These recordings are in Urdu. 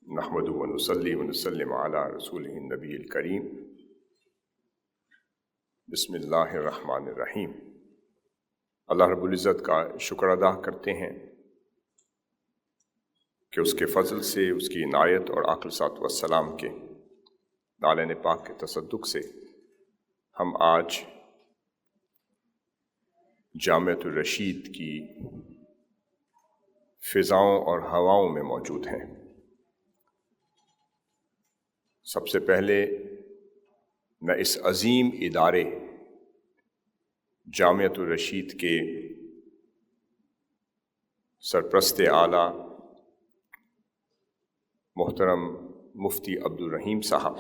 نحمدہ و نصلی و نسلم علی رسولہ النبی الکریم۔ بسم اللہ الرحمن الرحیم۔ اللہ رب العزت کا شکر ادا کرتے ہیں کہ اس کے فضل سے، اس کی عنایت اور آقا صلی اللہ علیہ وسلم کے نالین پاک کے تصدق سے ہم آج جامعۃ الرشید کی فضاؤں اور ہواؤں میں موجود ہیں۔ سب سے پہلے میں اس عظیم ادارے جامعۃ الرشید کے سرپرست اعلیٰ محترم مفتی عبدالرحیم صاحب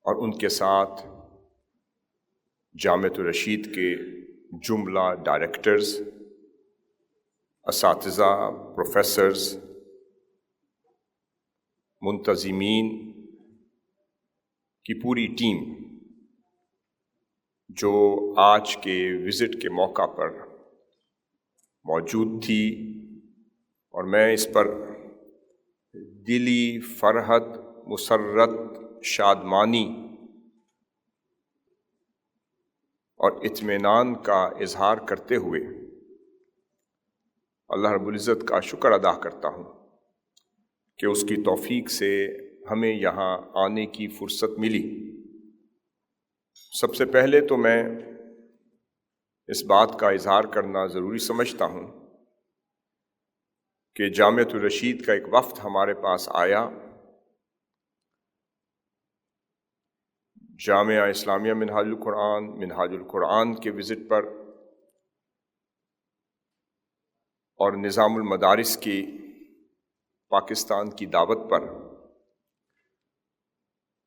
اور ان کے ساتھ جامعۃ الرشید کے جملہ ڈائریکٹرز، اساتذہ، پروفیسرز، منتظمین کی پوری ٹیم جو آج کے وزٹ کے موقع پر موجود تھی، اور میں اس پر دلی فرحت، مسرت، شادمانی اور اطمینان کا اظہار کرتے ہوئے اللہ رب العزت کا شکر ادا کرتا ہوں کہ اس کی توفیق سے ہمیں یہاں آنے کی فرصت ملی۔ سب سے پہلے تو میں اس بات کا اظہار کرنا ضروری سمجھتا ہوں کہ جامعۃ الرشید کا ایک وفد ہمارے پاس آیا، جامعہ اسلامیہ منہاج القرآن کے وزٹ پر اور نظام المدارس کی پاکستان کی دعوت پر۔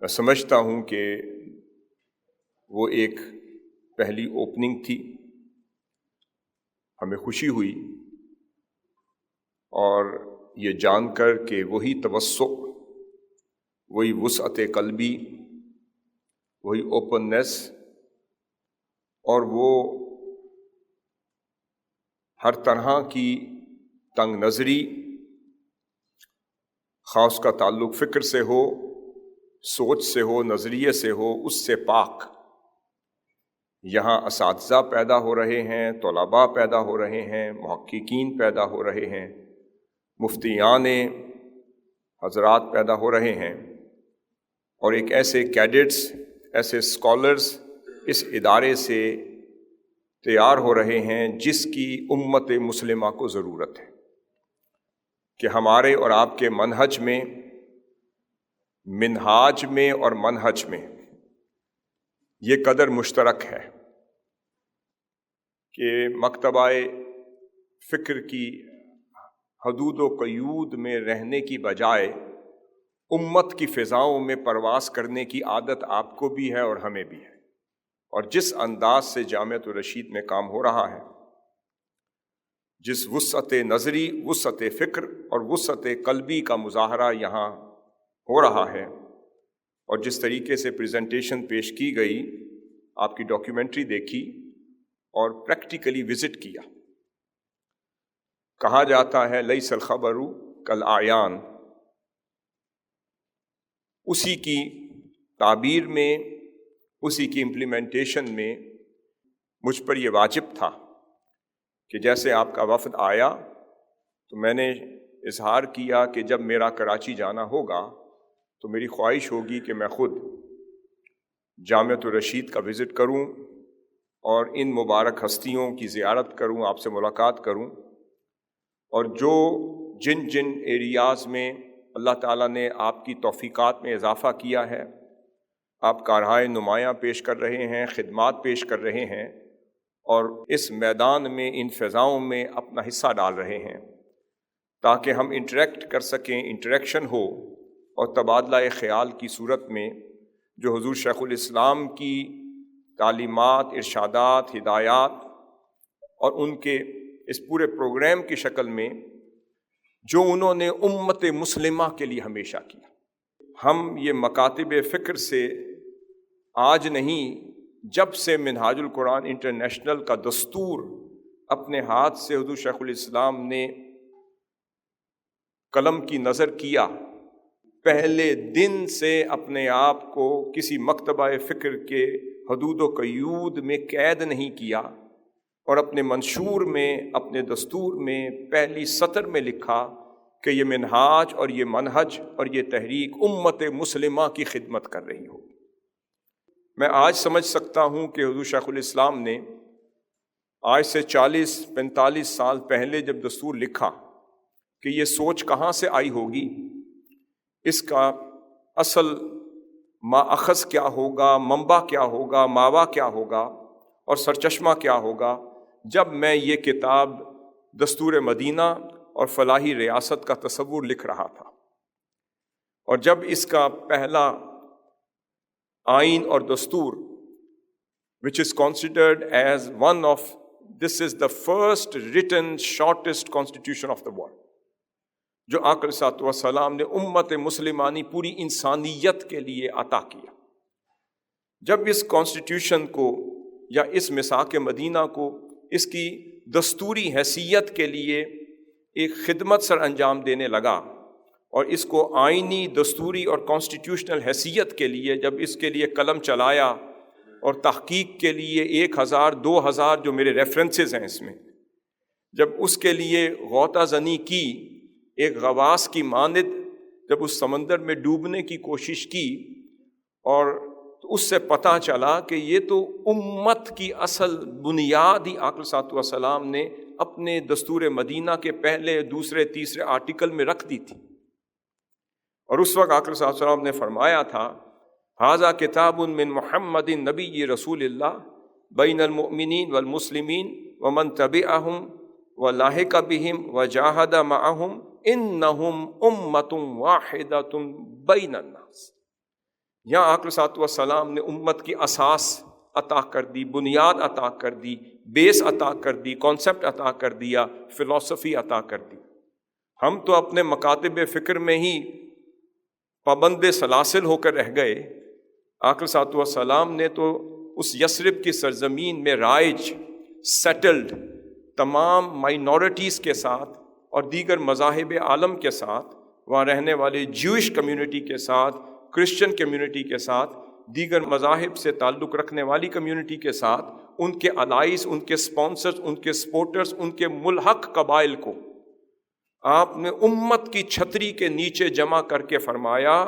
میں سمجھتا ہوں کہ وہ ایک پہلی اوپننگ تھی، ہمیں خوشی ہوئی اور یہ جان کر کہ وہی توسع، وہی وسعت قلبی، وہی اوپننس اور وہ ہر طرح کی تنگ نظری، خاص کا تعلق فکر سے ہو، سوچ سے ہو، نظریے سے ہو، اس سے پاک یہاں اساتذہ پیدا ہو رہے ہیں، طلباء پیدا ہو رہے ہیں، محققین پیدا ہو رہے ہیں، مفتیان حضرات پیدا ہو رہے ہیں، اور ایک ایسے کیڈٹس، ایسے اسکالرز اس ادارے سے تیار ہو رہے ہیں جس کی امت مسلمہ کو ضرورت ہے کہ ہمارے اور آپ کے منہج میں اور منہج میں یہ قدر مشترک ہے کہ مکتبہ فکر کی حدود و قیود میں رہنے کی بجائے امت کی فضاؤں میں پرواز کرنے کی عادت آپ کو بھی ہے اور ہمیں بھی ہے، اور جس انداز سے جامعۃ الرشید میں کام ہو رہا ہے، جس وسعت نظری، وسعت فکر اور وسعت قلبی کا مظاہرہ یہاں ہو رہا ہے، اور جس طریقے سے پریزنٹیشن پیش کی گئی، آپ کی ڈاکیومنٹری دیکھی اور پریکٹیکلی وزٹ کیا، کہا جاتا ہے لیس الخبر کالعیان، اسی کی تعبیر میں، اسی کی امپلیمنٹیشن میں مجھ پر یہ واجب تھا کہ جیسے آپ کا وفد آیا تو میں نے اظہار کیا کہ جب میرا کراچی جانا ہوگا تو میری خواہش ہوگی کہ میں خود جامعۃ الرشید کا وزٹ کروں اور ان مبارک ہستیوں کی زیارت کروں، آپ سے ملاقات کروں، اور جو جن ایریاز میں اللہ تعالیٰ نے آپ کی توفیقات میں اضافہ کیا ہے، آپ کارہائے نمایاں پیش کر رہے ہیں، خدمات پیش کر رہے ہیں، اور اس میدان میں، ان فضاؤں میں اپنا حصہ ڈال رہے ہیں تاکہ ہم انٹریکٹ کر سکیں، انٹریکشن ہو، اور تبادلہ خیال کی صورت میں جو حضور شیخ الاسلام کی تعلیمات، ارشادات، ہدایات اور ان کے اس پورے پروگرام کی شکل میں جو انہوں نے امت مسلمہ کے لیے ہمیشہ کیا، ہم یہ مکاتب فکر سے آج نہیں، جب سے منہاج القرآن انٹرنیشنل کا دستور اپنے ہاتھ سے حضور شیخ الاسلام نے قلم کی نظر کیا، پہلے دن سے اپنے آپ کو کسی مکتبہ فکر کے حدود و قیود میں قید نہیں کیا، اور اپنے منشور میں، اپنے دستور میں پہلی سطر میں لکھا کہ یہ منہاج اور یہ منہج اور یہ تحریک امت مسلمہ کی خدمت کر رہی ہو۔ میں آج سمجھ سکتا ہوں کہ حضور شیخ الاسلام نے آج سے 40-45 سال پہلے جب دستور لکھا کہ یہ سوچ کہاں سے آئی ہوگی، اس کا اصل ماخذ کیا ہوگا، منبع کیا ہوگا، ماوا کیا ہوگا اور سرچشمہ کیا ہوگا، جب میں یہ کتاب دستور مدینہ اور فلاحی ریاست کا تصور لکھ رہا تھا، اور جب اس کا پہلا آئین اور دستور which is considered as one of this is the first written shortest constitution of the world، جو آقا علیہ الصلوۃ والسلام نے امت مسلمانی پوری انسانیت کے لیے عطا کیا، جب اس کانسٹیٹیوشن کو یا اس میثاق مدینہ کو اس کی دستوری حیثیت کے لیے ایک خدمت سر انجام دینے لگا، اور اس کو آئینی، دستوری اور کانسٹیٹیوشنل حیثیت کے لیے جب اس کے لیے قلم چلایا اور تحقیق کے لیے 1000-2000 جو میرے ریفرنسز ہیں اس میں، جب اس کے لیے غوطہ زنی کی، ایک غواص کی مانند جب اس سمندر میں ڈوبنے کی کوشش کی، اور اس سے پتہ چلا کہ یہ تو امت کی اصل بنیاد ہی آقا صلی اللہ علیہ وسلم نے اپنے دستور مدینہ کے پہلے، دوسرے، تیسرے آرٹیکل میں رکھ دی تھی۔ اور اس وقت آقا صلی اللہ علیہ وسلم نے فرمایا تھا، ھذا کتاب من محمد نبی رسول اللہ بین المؤمنین والمسلمین ومن تبعہم ولاحق بہم وجاہد معہم انہم امۃ واحدۃ بین الناس۔ یہاں آقا صلی اللہ علیہ وسلم نے امت کی اساس عطا کر دی، بنیاد عطا کر دی، بیس عطا کر دی، کانسیپٹ عطا کر دیا، فلسفی عطا کر دی۔ ہم تو اپنے مکاتب فکر میں ہی پابند سلاسل ہو کر رہ گئے۔ آقا صلی اللہ علیہ وسلم نے تو اس یثرب کی سرزمین میں رائج، سیٹلڈ تمام مائنورٹیز کے ساتھ اور دیگر مذاہب عالم کے ساتھ، وہاں رہنے والے جیوش کمیونٹی کے ساتھ، کرسچن کمیونٹی کے ساتھ، دیگر مذاہب سے تعلق رکھنے والی کمیونٹی کے ساتھ، ان کے الائز، ان کے سپانسرز، ان کے سپورٹرز، ان کے ملحق قبائل کو آپ نے امت کی چھتری کے نیچے جمع کر کے فرمایا،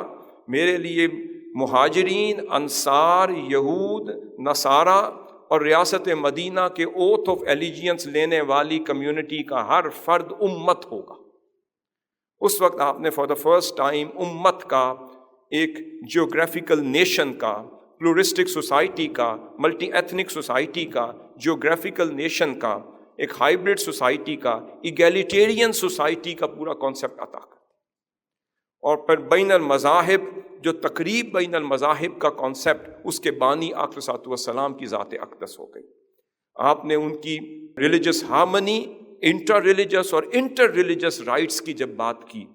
میرے لیے مہاجرین، انصار، یہود، نصارہ اور ریاست مدینہ کے اوتھ آف ایلیجینس لینے والی کمیونٹی کا ہر فرد امت ہوگا۔ اس وقت آپ نے فار دا فرسٹ ٹائم امت کا، ایک جیوگرافیکل نیشن کا، پلورسٹک سوسائٹی کا، ملٹی ایتھنک سوسائٹی کا، جیوگرافیکل نیشن کا، ایک ہائیبرڈ سوسائٹی کا، ایگیلیٹیرین سوسائٹی کا پورا کانسیپٹ عطا کر، اور پھر بین المذاہب، جو تقریب بین المذاہب کا کانسیپٹ، اس کے بانی آقا صلی اللہ علیہ وسلم کی ذات اقدس ہو گئی۔ آپ نے ان کی ریلیجس ہارمنی، انٹر ریلیجس اور انٹر ریلیجس رائٹس کی جب بات کی،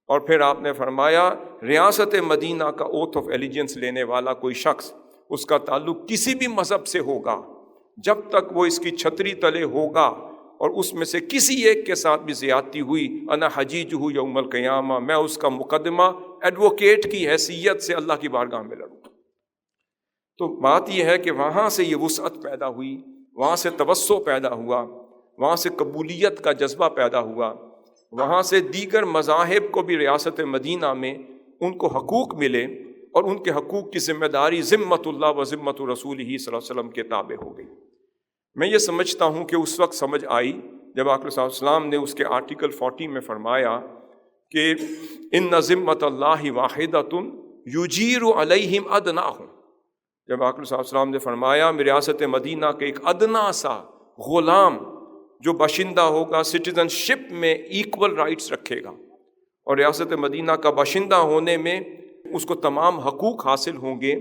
اور پھر آپ نے فرمایا ریاست مدینہ کا اوتھ آف ایلیجنس لینے والا کوئی شخص، اس کا تعلق کسی بھی مذہب سے ہوگا، جب تک وہ اس کی چھتری تلے ہوگا اور اس میں سے کسی ایک کے ساتھ بھی زیادتی ہوئی، انا حجیجہ یوم القیامہ، میں اس کا مقدمہ ایڈوکیٹ کی حیثیت سے اللہ کی بارگاہ میں لڑوں۔ تو بات یہ ہے کہ وہاں سے یہ وسعت پیدا ہوئی، وہاں سے توسع پیدا ہوا، وہاں سے قبولیت کا جذبہ پیدا ہوا، وہاں سے دیگر مذاہب کو بھی ریاست مدینہ میں ان کو حقوق ملے، اور ان کے حقوق کی ذمہ داری ذمۃ اللہ و ذمۃ رسولہ صلی اللہ علیہ وسلم کے تابع ہو گئی۔ میں یہ سمجھتا ہوں کہ اس وقت سمجھ آئی جب آقا صلی اللہ علیہ وسلم نے اس کے آرٹیکل 40 میں فرمایا کہ ان ذمۃ اللہ واحدۃ یجیر علیہم ادناہم۔ جب آقا صلی اللہ علیہ وسلم نے فرمایا ریاست مدینہ کے ایک ادنا سا غلام جو باشندہ ہوگا، سٹیزن شپ میں ایکول رائٹس رکھے گا، اور ریاست مدینہ کا باشندہ ہونے میں اس کو تمام حقوق حاصل ہوں گے۔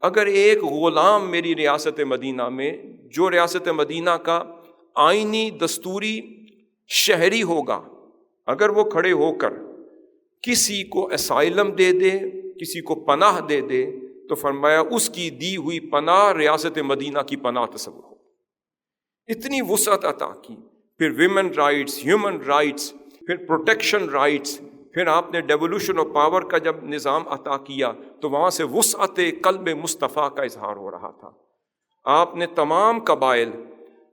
اگر ایک غلام میری ریاست مدینہ میں، جو ریاست مدینہ کا آئینی دستوری شہری ہوگا، اگر وہ کھڑے ہو کر کسی کو اسائلم دے دے، کسی کو پناہ دے دے، تو فرمایا اس کی دی ہوئی پناہ ریاست مدینہ کی پناہ تصور ہو۔ اتنی وسعت عطا کی۔ پھر ویمن رائٹس، ہیومن رائٹس، پھر پروٹیکشن رائٹس، پھر آپ نے ڈیولوشن آف پاور کا جب نظام عطا کیا تو وہاں سے وسعت قلب مصطفیٰ کا اظہار ہو رہا تھا۔ آپ نے تمام قبائل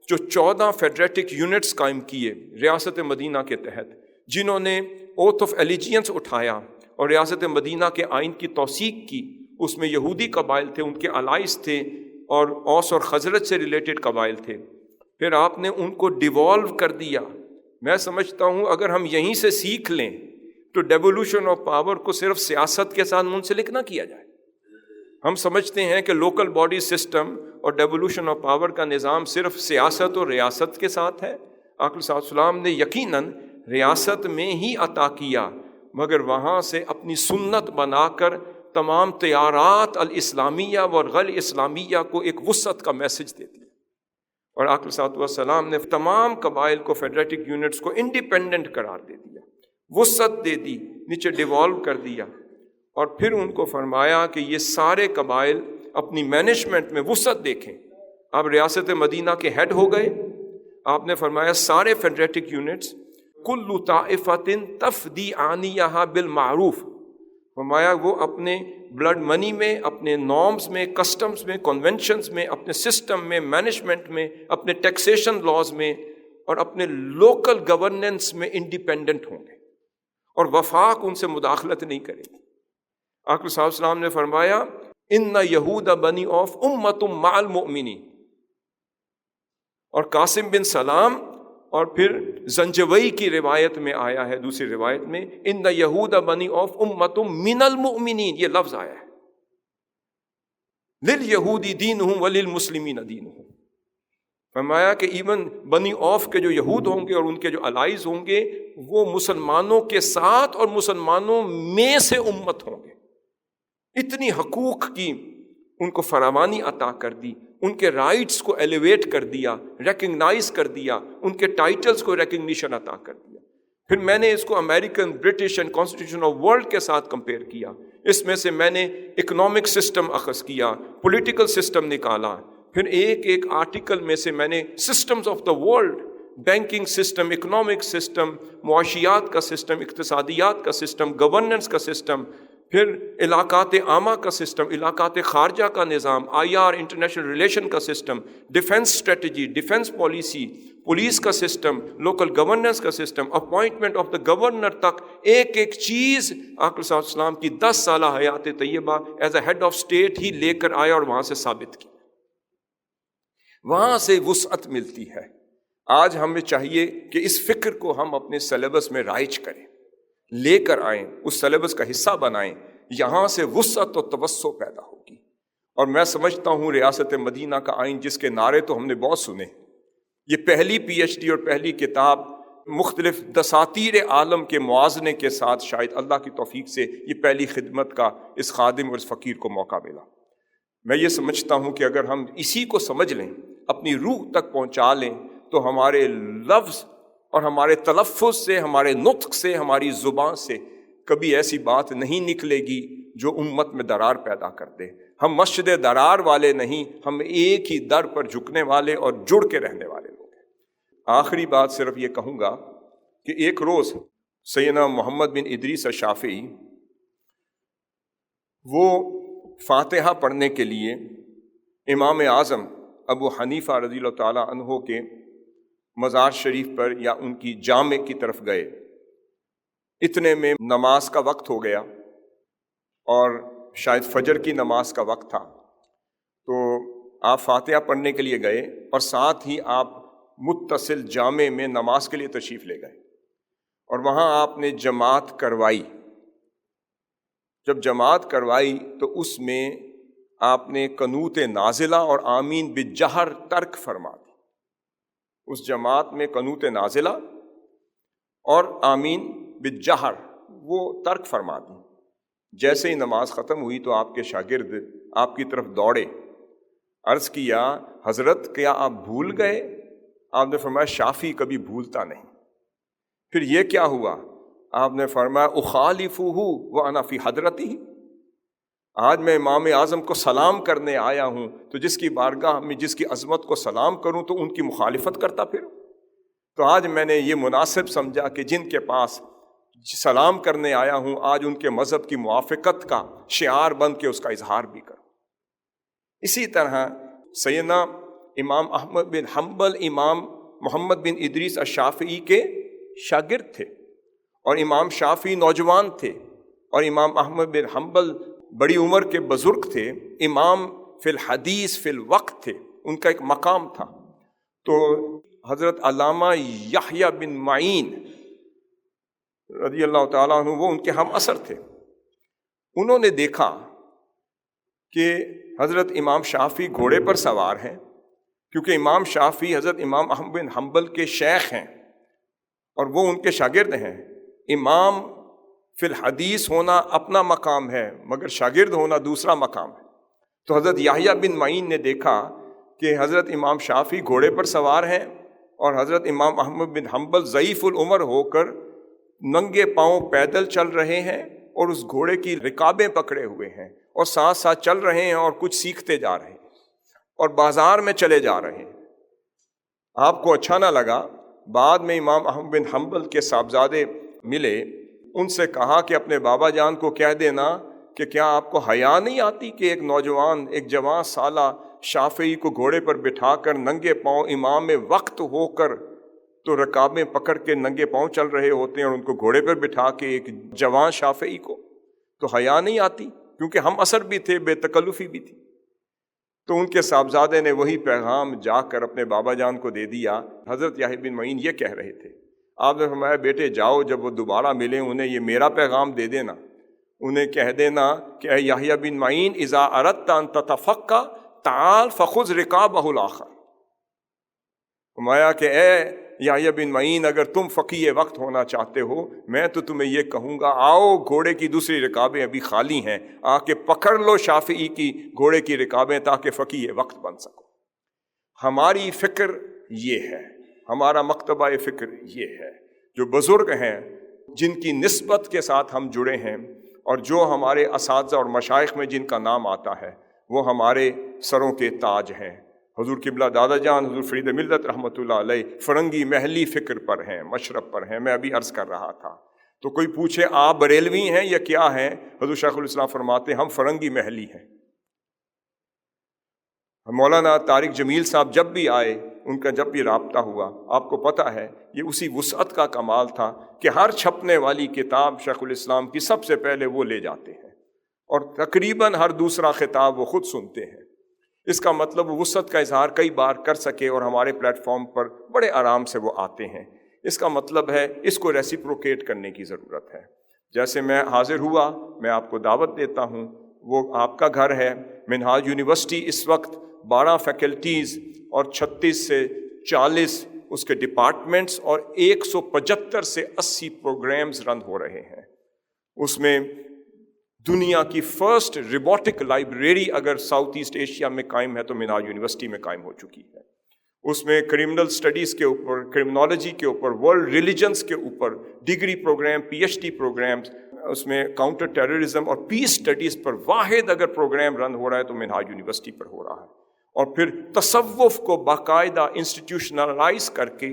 جو 14 فیڈریٹک یونٹس قائم کیے ریاست مدینہ کے تحت، جنہوں نے اوتھ آف ایلیجینس اٹھایا اور ریاست مدینہ کے آئین کی توثیق کی، اس میں یہودی قبائل تھے، ان کے الائز تھے، اور اوس اور خزرج سے ریلیٹڈ قبائل تھے۔ پھر آپ نے ان کو ڈیوالو کر دیا۔ میں سمجھتا ہوں اگر ہم یہیں سے سیکھ لیں تو ڈیولوشن آف پاور کو صرف سیاست کے ساتھ منسلک نہ کیا جائے۔ ہم سمجھتے ہیں کہ لوکل باڈی سسٹم اور ڈیولوشن آف پاور کا نظام صرف سیاست اور ریاست کے ساتھ ہے۔ آقا صلی اللہ علیہ وسلم نے یقیناً ریاست میں ہی عطا کیا، مگر وہاں سے اپنی سنت بنا کر تمام تیارات الاسلامیہ و غیر اسلامیہ کو ایک وسعت کا میسج دے دیا، اور آقا صلی اللہ علیہ وسلم نے تمام قبائل کو، فیڈریٹک یونٹس کو انڈیپینڈنٹ قرار دے دیا، وسعت دے دی، نیچے ڈیوالو کر دیا، اور پھر ان کو فرمایا کہ یہ سارے قبائل اپنی مینجمنٹ میں وسعت دیکھیں۔ آپ ریاست مدینہ کے ہیڈ ہو گئے، آپ نے فرمایا سارے فیڈریٹک یونٹس کل طائفۃ تفدی آنیہا بالمعروف، فرمایا وہ اپنے بلڈ منی میں، اپنے نارمز میں، کسٹمز میں، کنونشنز میں، اپنے سسٹم میں، مینجمنٹ میں، اپنے ٹیکسیشن لاز میں اور اپنے لوکل گورننس میں انڈیپینڈنٹ ہوں گے، اور وفاق ان سے مداخلت نہیں کرے گی۔ آقا صلی اللہ علیہ وسلم نے فرمایا ان یہود بنی اوف امۃ مع المؤمنین، اور قاسم بن سلام اور پھر زنجوی کی روایت میں آیا ہے، دوسری روایت میں ان یہود بنی اوف امۃ من المؤمنین، یہ لفظ آیا ہے، للیہودی دینہم وللمسلمین دینہم۔ فرمایا کہ ایون بنی اوف کے جو یہود ہوں گے اور ان کے جو الائز ہوں گے وہ مسلمانوں کے ساتھ اور مسلمانوں میں سے امت ہوں گے۔ اتنی حقوق کی ان کو فراوانی عطا کر دی، ان کے رائٹس کو ایلیویٹ کر دیا، ریکگنائز کر دیا، ان کے ٹائٹلز کو ریکگنیشن عطا کر دیا۔ پھر میں نے اس کو American, British and constitution of world کے ساتھ کمپیئر کیا، اس میں سے میں نے اکنامک سسٹم اخذ کیا، پولیٹیکل سسٹم نکالا، پھر ایک ایک آرٹیکل میں سے میں نے systems of the world, banking system, economic system, معاشیات کا سسٹم، اقتصادیات کا سسٹم، گورننس کا سسٹم، پھر علاقات عامہ کا سسٹم، علاقات خارجہ کا نظام، IR انٹرنیشنل ریلیشن کا system, defence strategy, defence policy, police کا سسٹم، لوکل گورننس کا system, appointment of the governor تک، ایک ایک چیز آقا صلی اللہ علیہ وسلم کی 10 سالہ حیات طیبہ as a head of state ہی لے کر آیا اور وہاں سے ثابت کی، وہاں سے وسعت ملتی ہے۔ آج ہمیں چاہیے کہ اس فکر کو ہم اپنے سلیبس میں رائج کریں، لے کر آئیں، اس سلیبس کا حصہ بنائیں، یہاں سے وسعت و توسع پیدا ہوگی۔ اور میں سمجھتا ہوں ریاست مدینہ کا آئین، جس کے نعرے تو ہم نے بہت سنے، یہ پہلی PhD اور پہلی کتاب مختلف دساتیر عالم کے موازنے کے ساتھ شاید اللہ کی توفیق سے یہ پہلی خدمت کا اس خادم اور اس فقیر کو موقع ملا۔ میں یہ سمجھتا ہوں کہ اگر ہم اسی کو سمجھ لیں، اپنی روح تک پہنچا لیں، تو ہمارے لفظ اور ہمارے تلفظ سے، ہمارے نطق سے، ہماری زبان سے کبھی ایسی بات نہیں نکلے گی جو امت میں درار پیدا کر دے۔ ہم مسجد درار والے نہیں، ہم ایک ہی در پر جھکنے والے اور جڑ کے رہنے والے لوگ ہیں۔ آخری بات صرف یہ کہوں گا کہ ایک روز سیدنا محمد بن ادریس الشافعی وہ فاتحہ پڑھنے کے لیے امام اعظم ابو حنیفہ رضی اللہ تعالیٰ عنہ کے مزار شریف پر یا ان کی جامع کی طرف گئے۔ اتنے میں نماز کا وقت ہو گیا اور شاید فجر کی نماز کا وقت تھا، تو آپ فاتحہ پڑھنے کے لیے گئے اور ساتھ ہی آپ متصل جامع میں نماز کے لیے تشریف لے گئے، اور وہاں آپ نے جماعت کروائی۔ جب جماعت کروائی تو اس میں آپ نے قنوت نازلہ اور آمین بالجہر ترک فرما دی۔ اس جماعت میں قنوت نازلہ اور آمین بالجہر وہ ترک فرما دی۔ جیسے ہی نماز ختم ہوئی تو آپ کے شاگرد آپ کی طرف دوڑے، عرض کیا حضرت کیا آپ بھول گئے؟ آپ نے فرمایا شافعی کبھی بھولتا نہیں۔ پھر یہ کیا ہوا؟ آپ نے فرمایا اخالفہ وانا فی حضرتہ، آج میں امام اعظم کو سلام کرنے آیا ہوں، تو جس کی بارگاہ میں جس کی عظمت کو سلام کروں تو ان کی مخالفت کرتا پھروں؟ تو آج میں نے یہ مناسب سمجھا کہ جن کے پاس سلام کرنے آیا ہوں، آج ان کے مذہب کی موافقت کا شعار بن کے اس کا اظہار بھی کروں۔ اسی طرح سیدنا امام احمد بن حنبل امام محمد بن ادریس الشافعی کے شاگرد تھے، اور امام شافعی نوجوان تھے، اور امام احمد بن حنبل بڑی عمر کے بزرگ تھے، امام فی الحدیث فی الوقت تھے، ان کا ایک مقام تھا۔ تو حضرت علامہ یحییٰ بن معین رضی اللہ تعالیٰ عنہ وہ ان کے ہم اثر تھے۔ انہوں نے دیکھا کہ حضرت امام شافعی گھوڑے پر سوار ہیں، کیونکہ امام شافعی حضرت امام احمد بن حنبل کے شیخ ہیں اور وہ ان کے شاگرد ہیں۔ امام فی الحدیث ہونا اپنا مقام ہے، مگر شاگرد ہونا دوسرا مقام ہے۔ تو حضرت یحییٰ بن معین نے دیکھا کہ حضرت امام شافعی گھوڑے پر سوار ہیں اور حضرت امام احمد بن حنبل ضعیف العمر ہو کر ننگے پاؤں پیدل چل رہے ہیں اور اس گھوڑے کی رکابیں پکڑے ہوئے ہیں، اور ساتھ ساتھ چل رہے ہیں اور کچھ سیکھتے جا رہے ہیں اور بازار میں چلے جا رہے ہیں۔ آپ کو اچھا نہ لگا، بعد میں امام احمد بن حنبل کے صاحبزادے ملے، ان سے کہا کہ اپنے بابا جان کو کہہ دینا کہ کیا آپ کو حیا نہیں آتی کہ ایک نوجوان، ایک جوان سالہ شافعی کو گھوڑے پر بٹھا کر ننگے پاؤں امام وقت ہو کر تو رکابیں پکڑ کے ننگے پاؤں چل رہے ہوتے ہیں، اور ان کو گھوڑے پر بٹھا کے ایک جوان شافعی کو تو حیا نہیں آتی؟ کیونکہ ہم اثر بھی تھے، بے تکلفی بھی تھی۔ تو ان کے صاحبزادے نے وہی پیغام جا کر اپنے بابا جان کو دے دیا۔ حضرت یحییٰ بن معین یہ کہہ رہے تھے، آپ نے فرمایا بیٹے جاؤ، جب وہ دوبارہ ملے انہیں یہ میرا پیغام دے دینا، انہیں کہہ دینا کہ اے یحییٰ بن معین اذا اردت ان تتفقہ تعال فخذ رکابہ الاخر۔ فرمایا کہ اے یحییٰ بن معین اگر تم فقیہ وقت ہونا چاہتے ہو، میں تو تمہیں یہ کہوں گا آؤ گھوڑے کی دوسری رکابیں ابھی خالی ہیں، آ کے پکڑ لو شافعی کی گھوڑے کی رکابیں تاکہ فقیہ وقت بن سکو۔ ہماری فکر یہ ہے، ہمارا مکتبہ فکر یہ ہے، جو بزرگ ہیں جن کی نسبت کے ساتھ ہم جڑے ہیں اور جو ہمارے اساتذہ اور مشائخ میں جن کا نام آتا ہے وہ ہمارے سروں کے تاج ہیں۔ حضور قبلہ دادا جان حضور فرید ملت رحمۃ اللہ علیہ فرنگی محلی فکر پر ہیں، مشرب پر ہیں۔ میں ابھی عرض کر رہا تھا تو کوئی پوچھے آپ بریلوی ہیں یا کیا ہیں، حضور شیخ الاسلام فرماتے ہیں ہم فرنگی محلی ہیں۔ مولانا طارق جمیل صاحب جب بھی آئے، ان کا جب بھی رابطہ ہوا، آپ کو پتہ ہے یہ اسی وسعت کا کمال تھا کہ ہر چھپنے والی کتاب شیخ الاسلام کی سب سے پہلے وہ لے جاتے ہیں، اور تقریباً ہر دوسرا خطاب وہ خود سنتے ہیں۔ اس کا مطلب وہ وسعت کا اظہار کئی بار کر سکے، اور ہمارے پلیٹ فارم پر بڑے آرام سے وہ آتے ہیں۔ اس کا مطلب ہے اس کو ریسیپروکیٹ کرنے کی ضرورت ہے۔ جیسے میں حاضر ہوا، میں آپ کو دعوت دیتا ہوں، وہ آپ کا گھر ہے۔ منہاج یونیورسٹی اس وقت 12 فیکلٹیز اور 36 سے 40 اس کے ڈپارٹمنٹس اور 175 سے 80 پروگرامز رن ہو رہے ہیں۔ اس میں دنیا کی فرسٹ روبوٹک لائبریری اگر ساؤتھ ایسٹ ایشیا میں قائم ہے تو منہاج یونیورسٹی میں قائم ہو چکی ہے۔ اس میں کرمنل سٹڈیز کے اوپر، کرمنالوجی کے اوپر، ورلڈ ریلیجنز کے اوپر degree programme, P H D programmes, اس میں کاؤنٹر ٹیررزم اور پیس سٹڈیز پر واحد اگر پروگرام رن ہو رہا ہے تو منہاج یونیورسٹی پر ہو رہا ہے۔ اور پھر تصوف کو باقاعدہ انسٹیٹیوشنلائز کر کے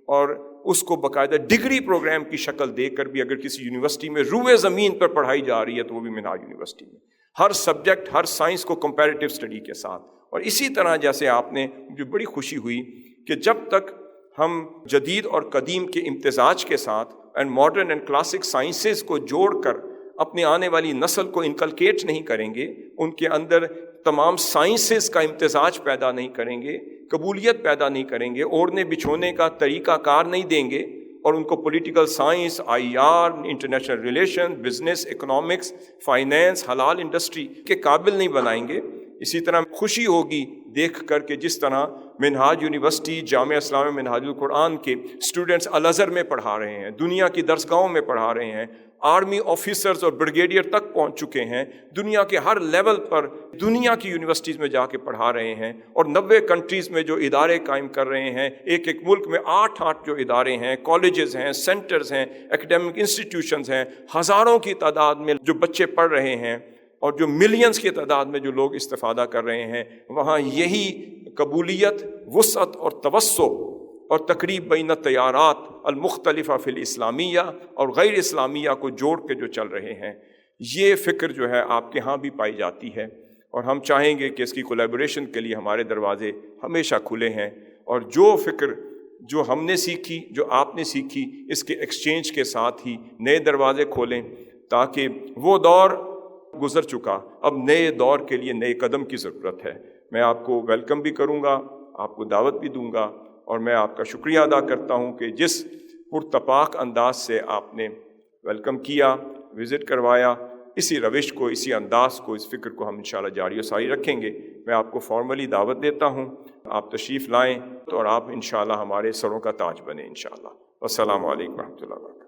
اور اس کو باقاعدہ ڈگری پروگرام کی شکل دے کر بھی اگر کسی یونیورسٹی میں روئے زمین پر پڑھائی جا رہی ہے تو وہ بھی منہاج یونیورسٹی میں، ہر سبجیکٹ، ہر سائنس کو کمپیریٹیو اسٹڈی کے ساتھ۔ اور اسی طرح جیسے آپ نے، مجھے بڑی خوشی ہوئی کہ جب تک ہم جدید اور قدیم کے امتزاج کے ساتھ and modern and classic sciences کو جوڑ کر اپنی آنے والی نسل کو انکلکیٹ نہیں کریں گے، ان کے اندر تمام سائنسز کا امتزاج پیدا نہیں کریں گے، قبولیت پیدا نہیں کریں گے، اوڑھنے بچھونے کا طریقہ کار نہیں دیں گے، اور ان کو political science, I R, international relation, business, economics, finance, حلال انڈسٹری کے قابل نہیں بنائیں گے۔ اسی طرح خوشی ہوگی دیکھ کر کہ جس طرح منہاج یونیورسٹی، جامعہ اسلامیہ منہاج القرآن کے اسٹوڈنٹس الازہر میں پڑھا رہے ہیں، دنیا کی درسگاہوں میں پڑھا رہے ہیں، آرمی آفیسرز اور بریگیڈیئر تک پہنچ چکے ہیں، دنیا کے ہر لیول پر دنیا کی یونیورسٹیز میں جا کے پڑھا رہے ہیں، اور 90 کنٹریز میں جو ادارے قائم کر رہے ہیں، ایک ایک ملک میں 8 جو ادارے ہیں، کالجز ہیں، سینٹرز ہیں، ایکڈیمک انسٹیٹیوشنز ہیں، ہزاروں کی تعداد میں جو بچے پڑھ رہے ہیں، اور جو ملینز کی تعداد میں جو لوگ استفادہ کر رہے ہیں، وہاں یہی قبولیت، وسعت اور توسع اور تقریب بین التیارات المختلفہ فی الاسلامیہ اور غیر اسلامیہ کو جوڑ کے جو چل رہے ہیں، یہ فکر جو ہے آپ کے ہاں بھی پائی جاتی ہے، اور ہم چاہیں گے کہ اس کی کولیبوریشن کے لیے ہمارے دروازے ہمیشہ کھلے ہیں، اور جو فکر جو ہم نے سیکھی، جو آپ نے سیکھی، اس کے ایکسچینج کے ساتھ ہی نئے دروازے کھولیں، تاکہ وہ دور گزر چکا، اب نئے دور کے لیے نئے قدم کی ضرورت ہے۔ میں آپ کو ویلکم بھی کروں گا، آپ کو دعوت بھی دوں گا، اور میں آپ کا شکریہ ادا کرتا ہوں کہ جس پرتپاک انداز سے آپ نے ویلکم کیا، وزٹ کروایا، اسی روش کو، اسی انداز کو، اس فکر کو ہم انشاءاللہ جاری و ساری رکھیں گے۔ میں آپ کو فارملی دعوت دیتا ہوں، آپ تشریف لائیں اور آپ انشاءاللہ ہمارے سروں کا تاج بنیں انشاءاللہ۔ والسلام علیکم ورحمۃ اللہ وبرکاتہ۔